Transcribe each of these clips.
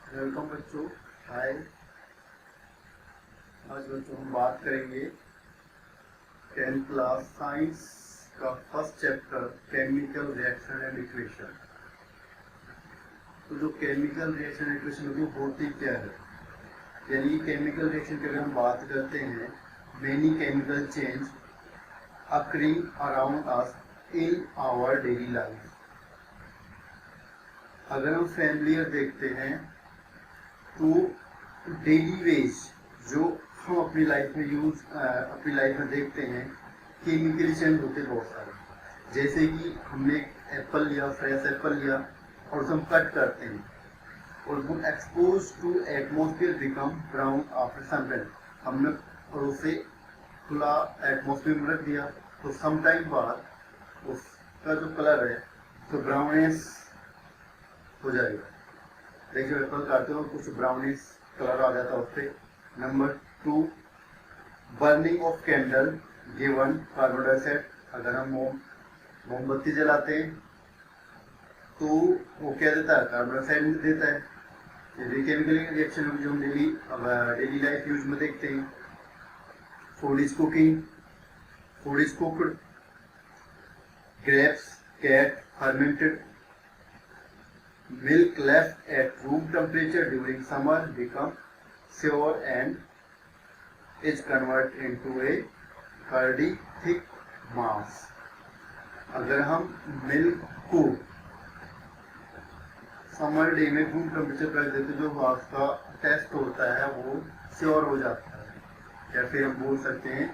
Welcome बच्चों। हाय। आज बच्चों हम बात करेंगे 10th क्लास साइंस का first chapter chemical reaction and equation. तो जो केमिकल रिएक्शन इक्वेशन होती क्या है, यानी केमिकल रिएक्शन की अगर हम बात करते हैं, many chemical change occurring around us in our daily life. अगर हम फैमिलियर देखते हैं तो डेली वेज जो हम अपनी लाइफ में अपनी लाइफ में देखते हैं, केमिकली चेंज होते बहुत सारे। जैसे कि हमने एप्पल लिया, फ्रेश एप्पल लिया और उसे हम कट करते हैं और वो expose to atmosphere become brown after some time. हमने और उसे खुला एटमोसफियर में रख दिया तो सम टाइम बाद उसका जो कलर है तो ब्राउनिश हो जाएगा। देखिए एप्पल काटते हो कुछ ब्राउनिश कलर आ जाता है उस पर। Number 2, burning of candle given carbon dioxide. अगर हम मोमबत्ती जलाते हैं तो वो क्या देता है, कार्बन डाइऑक्साइड देता है। ये केमिकल रिएक्शन जो हम डेली लाइफ यूज में देखते हैं। Food is cooking, food is cooked, grapes get fermented, milk left at room temperature during summer become sour and is converted into a curdy thick mass। अगर हम milk को summer day में room temperature कर देते जो उसका test होता है वो श्योर हो जाता है, या फिर हम बोल सकते हैं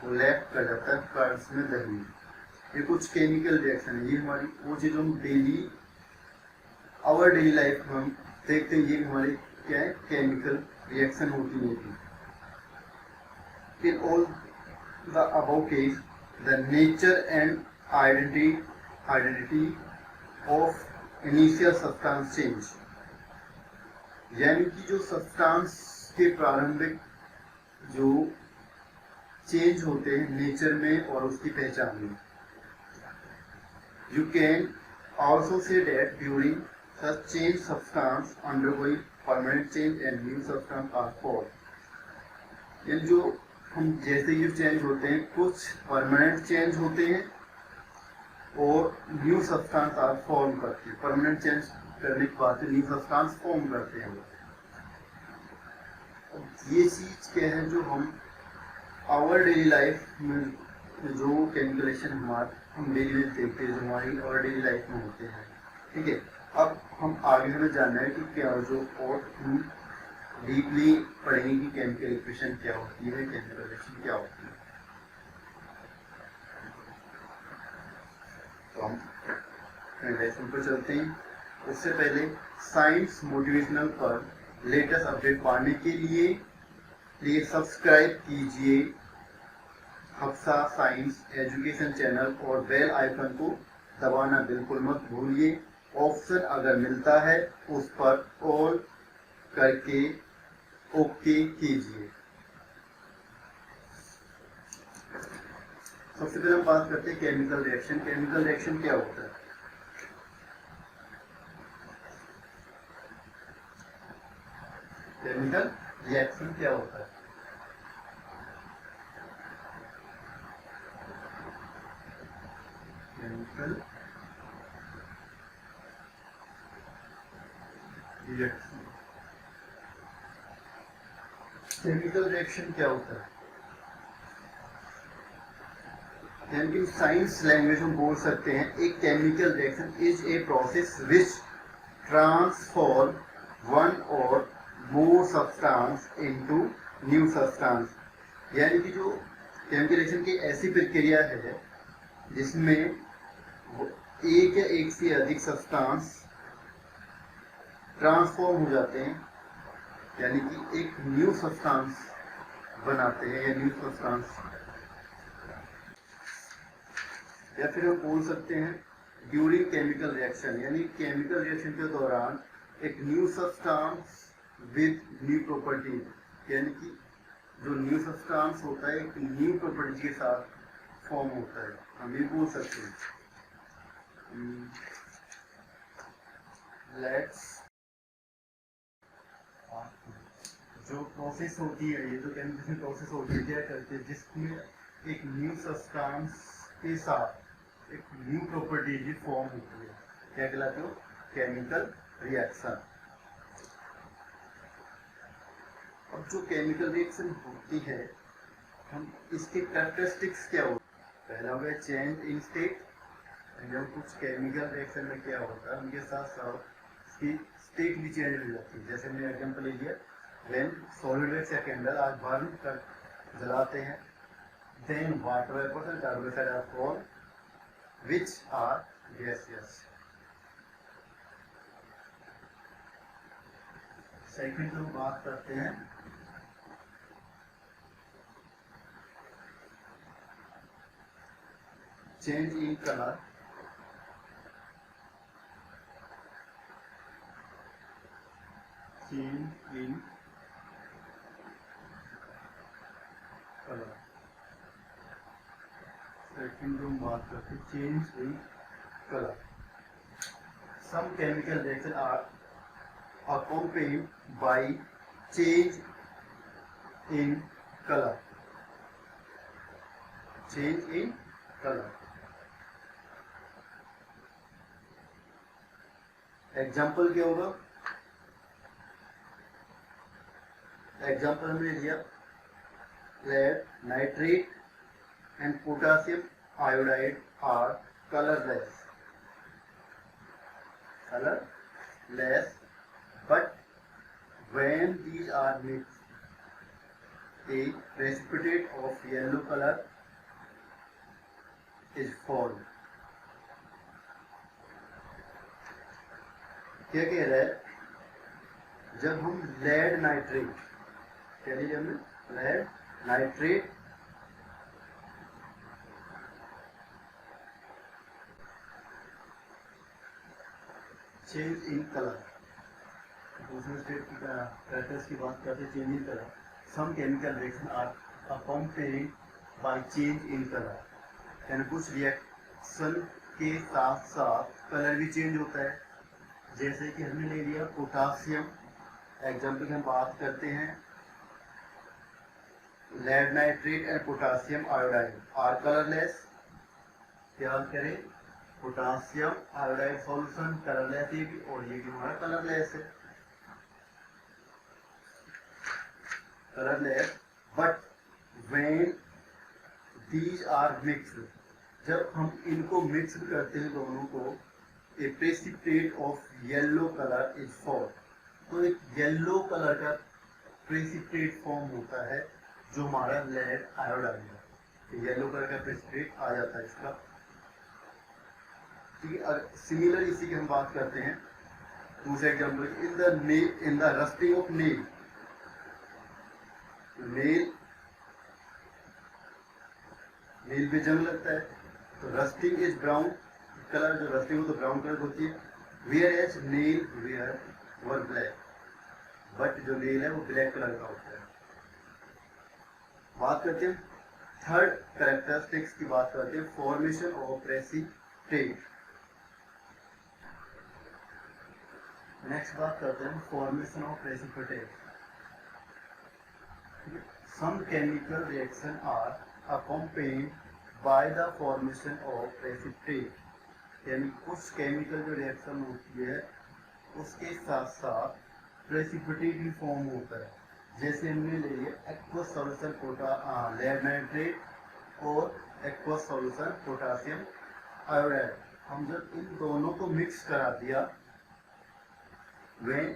वो लैप कर जाता है कर्ड्स में दही। ये कुछ केमिकल रिएक्शन है। ये हमारी वो चीज़ हम आवर डेली लाइफ में हम देखते हैं, ये हमारी क्या है, केमिकल रिएक्शन होती है। In all the above case the nature and identity of initial substance change, यानी कि जो सब्सटेंस के प्रारंभिक जो चेंज होते हैं नेचर में और उसकी पहचान में। You can also say that during such change substance undergoing permanent change and new substance are formed। यानी जो हम जैसे ये चेंज होते हैं, कुछ परमानेंट चेंज होते हैं और न्यू सब्सटेंस आर फॉर्म करते हैं। परमानेंट चेंज करने के बाद न्यू सब्सटेंस फॉर्म करते हैं। ये चीज क्या है जो हम आवर डेली लाइफ में जो केमिकल रिएक्शन हम डेली में देखते हैं, जो हमारी और डेली लाइफ में होते हैं। ठीक है, अब हम आगे हमें जानना है कि क्या जो और हम डीपली पढ़ेंगे कि केमिकल इक्वेशन क्या होती है, केमिकल रिएक्शन क्या होती है। तो हम लेसन पर चलते हैं। उससे पहले साइंस मोटिवेशनल पर लेटेस्ट अपडेट पाने के लिए प्लीज सब्सक्राइब कीजिए हफ्सा साइंस एजुकेशन चैनल और बेल आइकन को दबाना बिल्कुल मत भूलिए। ऑप्शन अगर मिलता है उस पर ऑल करके ओके कीजिए। सबसे पहले हम बात करते हैं केमिकल रिएक्शन। केमिकल रिएक्शन क्या होता है? केमिकल रिएक्शन क्या होता है? केमिकल रिएक्शन, केमिकल रिएक्शन क्या होता है? यानी कि साइंस लैंग्वेज में बोल सकते हैं एक chemical reaction is a process which transform one or more substance into new substance. यानी कि जो केमिकल रिएक्शन की ऐसी प्रक्रिया है जिसमें एक या एक से अधिक सब्सटेंस ट्रांसफॉर्म हो जाते हैं, यानी कि एक न्यू सब्सटेंस बनाते हैं या न्यू सब्सटेंस, या फिर हम बोल सकते हैं ड्यूरिंग केमिकल रिएक्शन, यानी केमिकल रिएक्शन के दौरान एक new substance with new property, यानी कि जो न्यू सब्सटेंस होता है एक न्यू प्रॉपर्टी के साथ फॉर्म होता है। हम ये बोल सकते हैं लेट्स जो प्रोसेस होती है, ये जो केमिकल प्रोसेस होती है, क्या करते हैं, जिसमें एक न्यू सब्सटेंस के साथ एक न्यू प्रॉपर्टी की फॉर्म होती है, क्या कहलाते हो, केमिकल रिएक्शन। अब जो केमिकल रिएक्शन होती है, हम इसके कैरेक्टरिस्टिक्स क्या होते हैं, पहला हो गया चेंज इन स्टेट। जब कुछ केमिकल रिएक्शन में क्या होता है, उनके साथ साथ इसकी स्टेट भी चेंज हो जाती है। जैसे मैंने एग्जाम्पल ले लिया, व्हेन सॉलिड वेस्ट या कैंडल आग बर्न कर जलाते हैं, then water vapours and carbon dioxide are form which are gases. Second हम बात करते हैं change in colour. Change in colour. Second हम बात करते हैं change in colour. Some chemical reaction are accompanied by change in color. Change in color. Example क्या होगा, एग्जाम्पल हमने दिया lead, nitrate and potassium iodide are colorless. Colorless. But when these are mixed, a precipitate of yellow color is formed. क्या कह रहा है, जब हम लेड नाइट्रेट, क्या लीजिए हमने lead nitrate change in colour, दूसरे स्टेट की कैरेक्टर्स की बात करते हैं, change in colour. Some chemical reaction are accompanied by change in colour, यानी कुछ रिएक्शन के साथ साथ कलर भी चेंज होता है। जैसे कि हमने ले लिया पोटासियम, एग्जाम्पल की हम बात करते हैं, lead nitrate and potassium iodide are colourless. याद करें, पोटासियम आयोडाइड सॉल्यूशन कलरलेस है और ये भी हमारा कलरलेस है, colorless. But when these are mixed, जब हम इनको मिक्स करते हैं दोनों को, a precipitate of yellow color is formed. तो एक येलो कलर का प्रेसिपिटेट फॉर्म होता है जो हमारा लेड आयोडाइड है, येलो कलर का प्रेसिपिटेट आ जाता है इसका। ठीक है, सिमिलर इसी की हम बात करते हैं दूसरे example, in the rusting of nail, nail पे जंग लगता है तो रस्टिंग इज ब्राउन कलर, जो रस्टिंग हो तो ब्राउन कलर होती है। Whereas nail where were black, but जो नेल है वो ब्लैक कलर का होता है। बात करते हैं थर्ड कैरेक्टरिस्टिक्स की, बात करते हैं फॉर्मेशन ऑफ प्रेसिपिटेट। नेक्स्ट बात करते हैं formation of precipitate. Some chemical reaction are accompanied by the formation of precipitate, यानी कुछ केमिकल जो रिएक्शन होती है उसके साथ साथ प्रेसिपिटेट भी फॉर्म होता है। जैसे हमने ले लिया एक्वस सॉल्यूशन लेड नाइट्रेट और एक्वस सॉल्यूशन पोटासियम आयोडाइड, हम जब इन दोनों को मिक्स करा दिया, when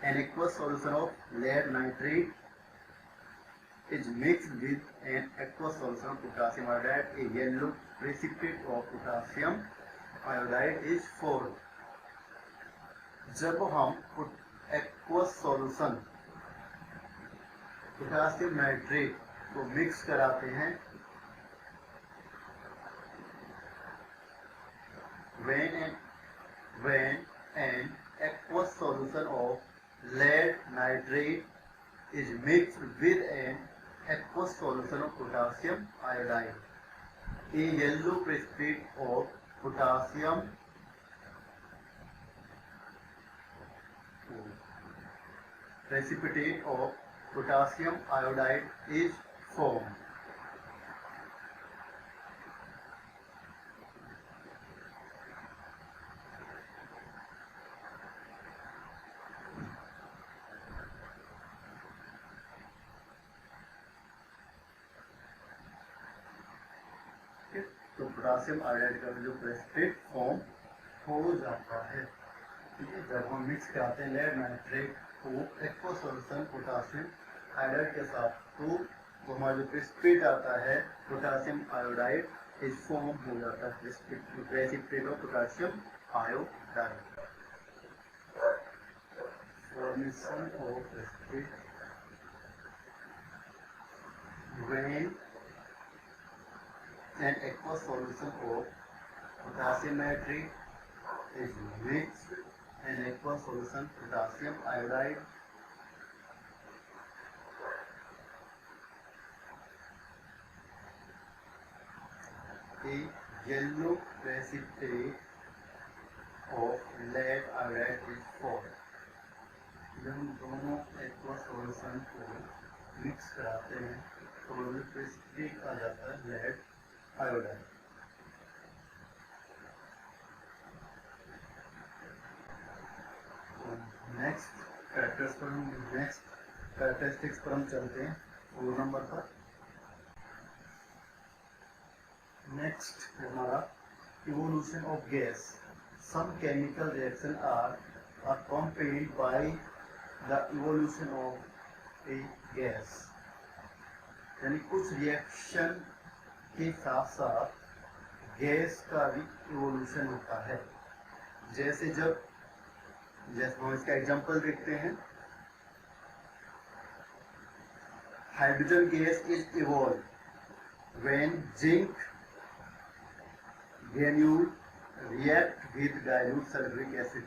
an aqueous solution of lead nitrate is mixed with an aqueous solution of potassium iodide, a yellow precipitate of potassium iodide is formed. जब हम aqueous solution potassium nitrate को mix कराते हैं, when an aqueous solution of lead nitrate is mixed with an aqueous solution of potassium iodide, a yellow precipitate of potassium potassium iodide is formed. तो potassium iodide का जो precipitate form हो जाता है, ठीक है। जब हम मिक्स कराते हैं लेड नाइट्रेट को एक्वा सॉल्यूशन पोटासियम आयोडाइड के साथ, तो हमारा जो प्रेसिपिटेट आता है पोटासियम आयोडाइड इस फॉर्म हो जाता है, precipitate of potassium iodide. Formation of precipitate when an aqueous solution of potassium nitrate is mixed in aqueous solution potassium iodide, a yellow precipitate of lead iodide is formed. जब हम दोनों aqueous solution को mix कराते हैं तो वो precipitate आ जाता है लेड आयोडाइड। नेक्स्ट कैरेक्टरिस्टिक्स पर हम चलते हैं 4 नंबर पर। नेक्स्ट हमारा evolution of gas. Some chemical reaction are accompanied by the evolution of a gas, यानी कुछ रिएक्शन के साथ साथ गैस का भी इवोल्यूशन होता है। जैसे हम इसका एग्जांपल देखते हैं, hydrogen gas is evolve when zinc granule react with dilute sulphuric acid.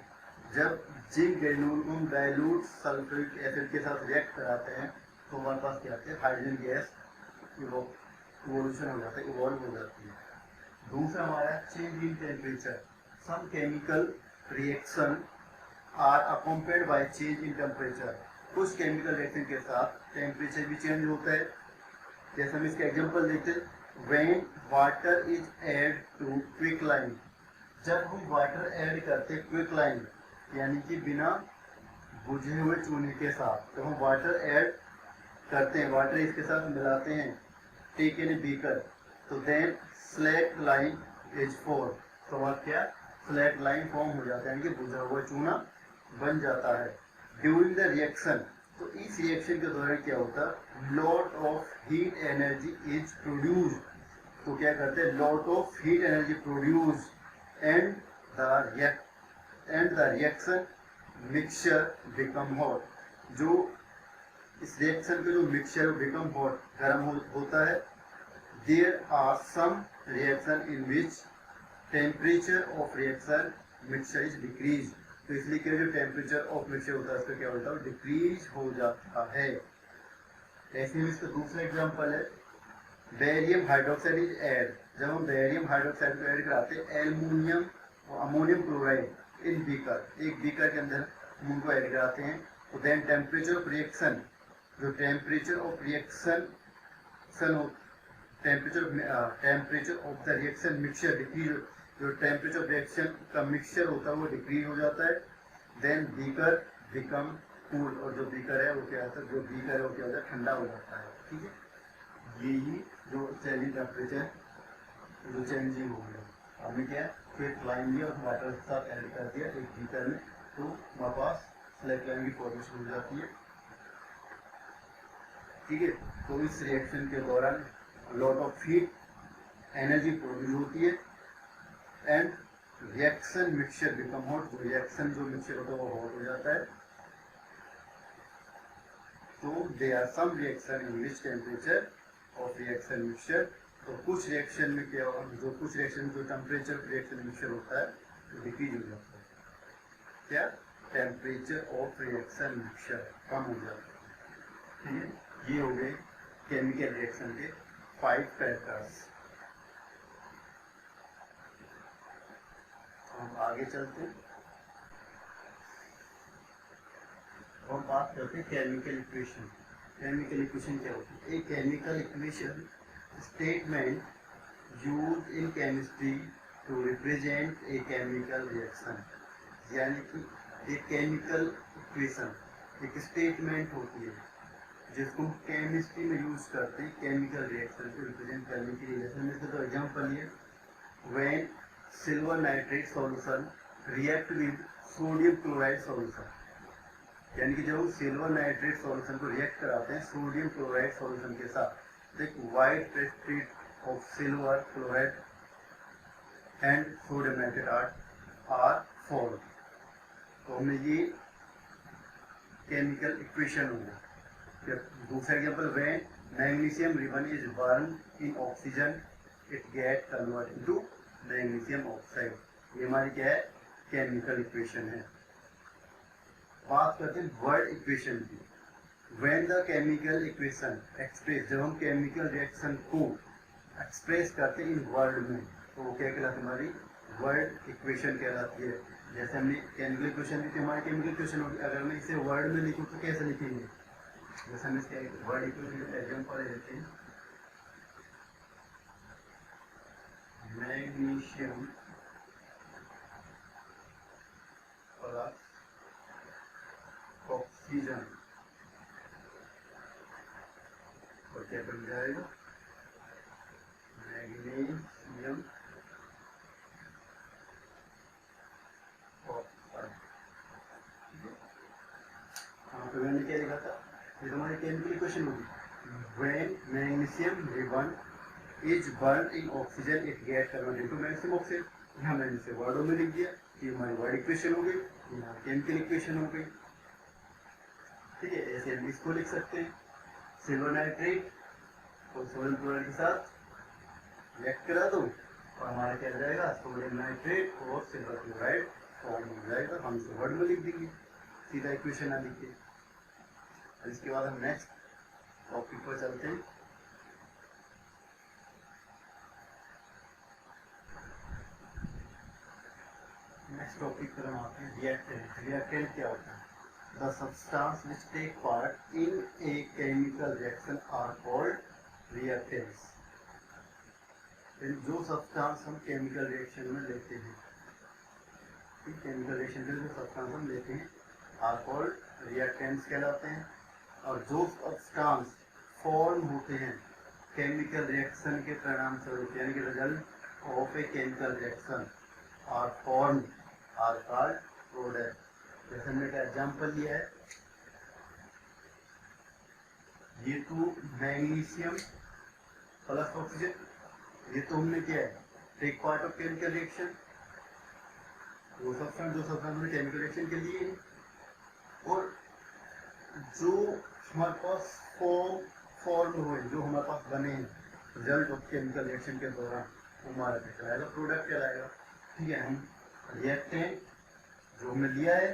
जब जिंक ग्रेन्यूल को हम डाइल्यूट सल्फ्यूरिक एसिड के साथ रिएक्ट कराते हैं तो हमारे पास क्या आते हैं, हाइड्रोजन गैस इवोल्यूशन हो जाता है, इवॉल्व हो जाती है। दूसरा हमारा change in temperature. Some chemical reaction are accompanied by change in temperature. कुछ केमिकल रिएक्शन के साथ टेम्परेचर भी चेंज होता है। जैसे हम इसका एग्जांपल देखते हैं, when water is add to quicklime. जब हम वाटर ऐड करते हैं क्विकलाइन यानी कि बिना बुझे हुए चूने के साथ, तो हम वाटर ऐड करते हैं, वाटर इसके साथ मिलाते हैं, टेक इन बीकर, तो then slack line is form. तो वह क्या, स्लैक लाइन फॉर्म हो जाता है, यानी कि बुझा हुआ चूना बन जाता है। ड्यूरिंग द रिएक्शन, तो इस रिएक्शन के दौरान क्या होता है, lot of heat energy is produced. तो क्या करते हैं, lot of heat energy produce and the reaction mixture become hot. जो इस रिएक्शन का जो मिक्सचर बिकम हॉट, गर्म होता है। There are some reaction in which temperature of reaction mixture is decrease. तो इसलिए क्या, जो टेम्परेचर ऑफ मिक्सचर होता है उसका क्या होता है, डिक्रीज हो जाता है। ऐसे में इसका दूसरा एग्जांपल है, बेरियम हाइड्रोक्साइड इज ऐड। जब हम बेरियम हाइड्रोक्साइड को ऐड कराते हैं एल्युमिनियम और अमोनियम क्लोराइड इन बीकर, एक बीकर के अंदर हम उनको ऐड कराते हैं, तो देन टेम्परेचर ऑफ रिएक्शन, जो temperature of reaction temperature of the reaction mixture decrease, जो टेम्परेचर ऑफ रिएक्शन का मिक्सचर होता है वो डिक्रीज हो जाता है। देन बीकर बिकम कूल, और जो बीकर है वो क्या होता है, जो बीकर है वो क्या होता है, ठंडा हो जाता है। ठीक है, यही जो चेंजिंग टेम्परेचर जो चेंजिंग हो गया, हमने क्या फिर लाइन लिया और वाटर के साथ ऐड कर दिया एक बीकर में, तो हमारे पास स्लैक लाइन की फॉर्मेशन हो जाती है। ठीक है, तो इस रिएक्शन के दौरान lot of heat energy produce होती है and reaction mixture become hot. जो रिएक्शन जो मिक्सचर होता है वो हॉट हो जाता है। तो they are some reaction in which temperature of reaction mixture. तो कुछ रिएक्शन में क्या होगा, जो कुछ रिएक्शन में जो टेम्परेचर रिएक्शन मिक्सचर होता है तो डिक्रीज हो जाता है। क्या, टेम्परेचर ऑफ रिएक्शन मिक्सचर कम हो जाता है। ठीक है, ये हो गए केमिकल रिएक्शन के 5 फैक्टर्स। हम आगे चलते हैं, हम बात करते हैं केमिकल इक्वेशन। केमिकल इक्वेशन क्या होती है? A chemical equation statement use in chemistry to represent a chemical reaction. यानी कि एक केमिकल इक्वेशन एक स्टेटमेंट होती है जिसको हम केमिस्ट्री में यूज करते हैं केमिकल रिएक्शन को रिप्रेजेंट करने के लिए। जैसे इसमें तो एग्जांपल है, when silver nitrate solution react with sodium chloride solution, यानी कि जब सिल्वर नाइट्रेट सॉल्यूशन को रिएक्ट कराते हैं सोडियम क्लोराइड सॉल्यूशन के साथ, देख white precipitate of silver chloride and sodium nitrate are formed. तो हमें ये केमिकल इक्वेशन होगा। दूसरा example, when magnesium ribbon is burn in oxygen it get convert into magnesium oxide. ये हमारी क्या है? केमिकल इक्वेशन है। बात करते हैं वर्ड इक्वेशन की। When the chemical equation express, जब हम केमिकल रिएक्शन को एक्सप्रेस करते हैं इन वर्ड में, तो वो क्या कहलाती है? हमारी वर्ड इक्वेशन कहलाती है। जैसे हमने केमिकल इक्वेशन दी थी, हमारी केमिकल इक्वेशन होगी। अगर मैं इसे वर्ड में लिखूँ तो कैसे लिखेंगे? जैसे हम इसके वर्ड इक्वेशन का एग्जांपल लेते हैं, मैग्नीशियम प्लस ऑक्सीजन, और क्या बन जाएगा? Magnesium oxide. हाँ, तो मैंने क्या लिखा था? ये हमारी केमिकल इक्वेशन होगी। When magnesium ribbon is burn in oxygen it get converted into magnesium oxide. यहाँ मैंने इसे वर्डों में लिख दिया, ये हमारी वर्ड इक्वेशन हो गई, ये हमारी केमिकल इक्वेशन हो गई। ठीक है, ऐसे हम इसको लिख सकते हैं, सिल्वर नाइट्रेट और सोडियम क्लोराइड के साथ रिएक्ट करा दो और हमारा क्या हो जाएगा? सोडियम नाइट्रेट और सिल्वर क्लोराइड फॉर्म हो जाएगा। हम इसे वर्ड में लिख देंगे, सीधा इक्वेशन ना लिख के। इसके बाद हम नेक्स्ट टॉपिक पर चलते हैं। नेक्स्ट टॉपिक पर हम आते हैं रिएक्टेंट। रिएक्टेंट क्या होता है? The substance which take part in a chemical reaction are called reactants. जो सब्सटेंस हम केमिकल रिएक्शन में लेते हैं, केमिकल रिएक्शन में जो सब्सटेंस हम लेते हैं आर कॉल्ड रिएक्टेंट्स कहलाते हैं। और जो सब्सटेंस फॉर्म होते हैं केमिकल रिएक्शन के परिणाम स्वरूप, यानी कि result of a chemical reaction are form are called product. जैसे हमने का एग्जांपल लिया है, ये तो मैग्नीशियम प्लस ऑक्सीजन, ये तो हमने क्या है? Take part of chemical reaction. वो सब्सटेंस हमने केमिकल रिएक्शन के लिए है, और जो हमारे पास फॉर्म हुए, जो हमारे पास बने हैं रिजल्ट ऑफ केमिकल रिएक्शन के दौरान, वो हमारा क्या कहलाएगा? प्रोडक्ट कहलाएगा। ठीक है, हम रिएक्टेंट जो हमने लिया है,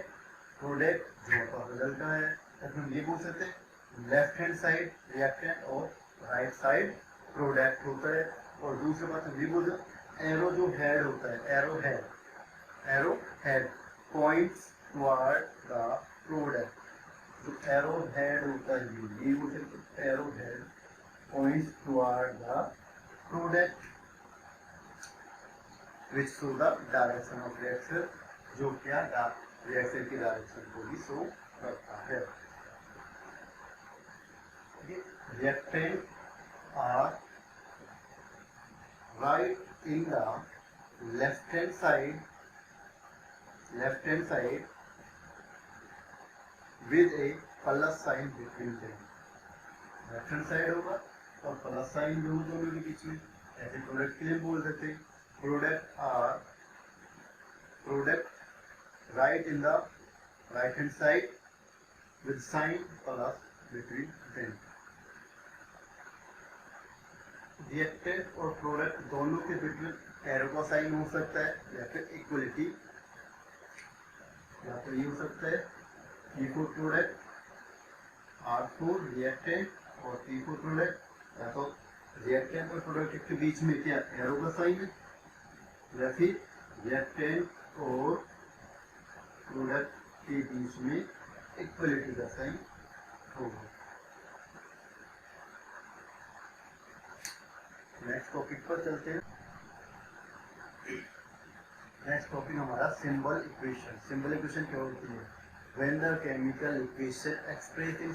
प्रोडक्ट जो हमारे पास रिजल्ट का है। तो हम ये बोल सकते हैं लेफ्ट हैंड साइड रिएक्टेंट और राइट साइड प्रोडक्ट होता है। और दूसरी बात हम ये बोल सकते हैं, एरो जो हेड होता है, arrow head points toward the product. जो एरो हेड होता है, ये बोल सकते हैं arrow head points toward the product which show the direction of reaction, जो क्या रिएक्शन की डायरेक्शन को भी शो करता है। Reactant are write in the left hand side with a plus sign between them. Left hand side होगा और plus sign भी होगा दोनों के बीच में। ऐसे प्रोडक्ट के लिए बोल सकते हैं product write in the right hand side with sign plus between them. Reactant और प्रोडक्ट दोनों के बिटवीन एरो का साइन हो सकता है, या फिर इक्वलिटी, या फिर ये हो सकता है P4 प्रोडक्ट R4 रिएक्टेंट और P4 प्रोडक्ट, या तो रिएक्टेंट और प्रोडक्ट के बीच में क्या एरो का साइन है, या फिर रिएक्टेंट और प्रोडक्ट के बीच में इक्वलिटी का साइन होगा। नेक्स्ट टॉपिक पर चलते हैं। नेक्स्ट टॉपिक हमारा सिंबल इक्वेशन। सिंबल इक्वेशन क्या होती है? When the chemical equation express in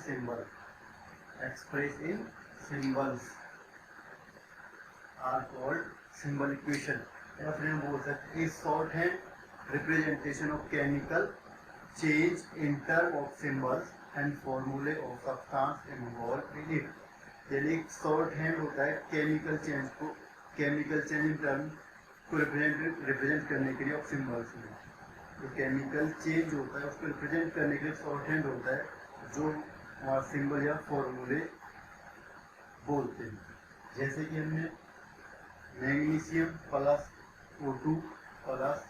symbols are called symbol equation, या फिर हम बोल सकते हैं shorthand representation of chemical change in term of symbols and formulae of substance involve in it. यानी एक शॉर्ट हैंड होता है केमिकल चेंज इन टर्म को रिप्रेजेंट करने के लिए ऑफ सिंबल्स में। जो केमिकल चेंज होता है उसको रिप्रेजेंट करने के लिए शॉर्ट हैंड होता है जो हमारा सिंबल या फॉर्मूले बोलते हैं। जैसे कि हमने मैग्नीशियम प्लस O2 प्लस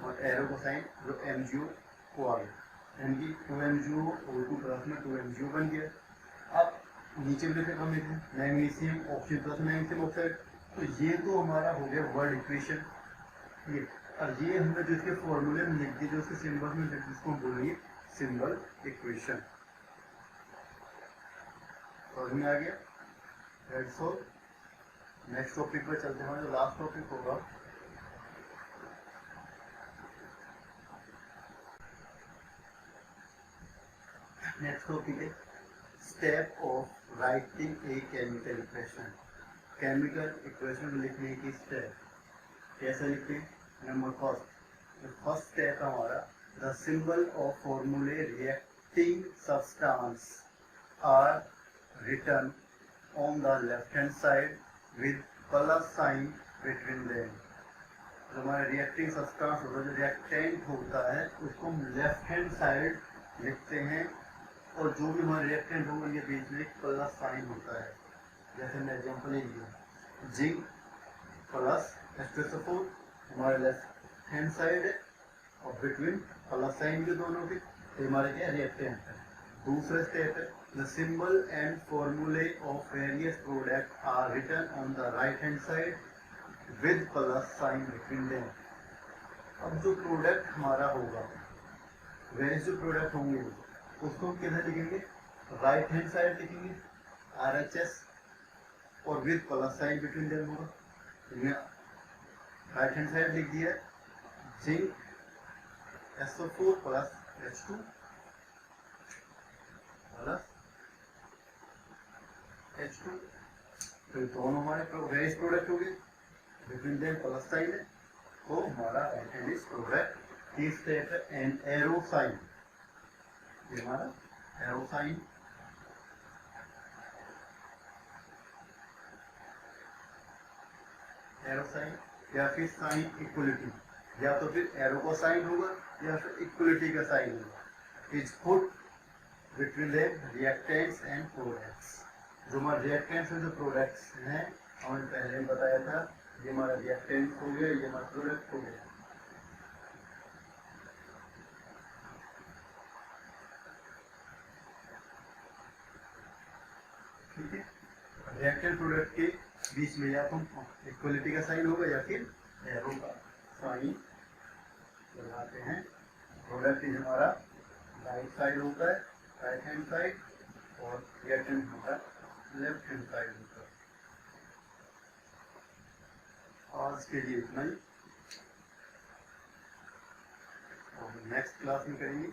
और एरो को साइन जो MgO को आ गया, यानी कि 2MgO O2 प्लस में 2MgO बन गया। अब नीचे भी हम लिखें magnesium oxygen plus magnesium oxide, तो ये तो हमारा हो गया वर्ड इक्वेशन। ये और ये हमने जो इसके फॉर्मूले में लिख दिए, जो उसके सिंबल में लिख, इसको बोलिए सिंबल इक्वेशन। समझ में आ गया? That's all. नेक्स्ट टॉपिक पर चलते हैं, जो लास्ट टॉपिक होगा नेक्स्ट टॉपिक है step of writing a chemical equation. Chemical equation लिखने की स्टेप कैसे लिखते हैं? नंबर फर्स्ट स्टेप हमारा the symbol of formulae reacting substance are written on the left hand side with plus sign between them. जो हमारा reacting substance होता है, जो रिएक्टेंट होता है, उसको हम लेफ्ट हैंड साइड लिखते हैं, और जो भी हमारा रिएक्टेंट होगा ये बीच में एक प्लस साइन होता है। जैसे मैं एग्जांपल ले लिया, जिंक प्लस H2SO4 हमारे लेफ्ट हैंड साइड है, और बिटवीन प्लस साइन के दोनों के हमारे क्या रिएक्टेंट है। दूसरा स्टेप है the symbol and formulae of various products are written on the right hand side with plus sign between them। अब जो प्रोडक्ट हमारा होगा, वेरियस जो प्रोडक्ट होंगे उसको हम किधर लिखेंगे? राइट हैंड साइड लिखेंगे RHS, और with plus sign between them होगा। राइट हैंड साइड लिख दिया zinc SO4 plus H2 plus H2, तो दोनों हमारे वेरियस प्रोडक्ट हो गए, बिटवीन देम प्लस साइन है, तो हमारा राइट हैंड इज प्रोडक्ट। तीसरा स्टेप है एन एरो साइन। ये हमारा एरो साइन, या फिर साइन इक्वलिटी, या तो फिर एरो का साइन होगा या फिर इक्वलिटी का साइन होगा। Is put between them reactants and products. जो हमारे रिएक्टेंट्स और जो प्रोडक्ट्स हैं, हमने पहले ही बताया था, ये हमारा रिएक्टेंट हो गया, ये हमारा प्रोडक्ट हो गया। ठीक है, रिएक्टेंट प्रोडक्ट के बीच में या तो इक्वलिटी का साइन होगा या फिर एरो का साइन लगाते हैं। प्रोडक्ट इज हमारा राइट साइड होता है, राइट हैंड साइड, और रिएक्टेंट हमारा लेफ्ट हैंड साइड होता है। आज के लिए इतना ही, और नेक्स्ट क्लास में करेंगे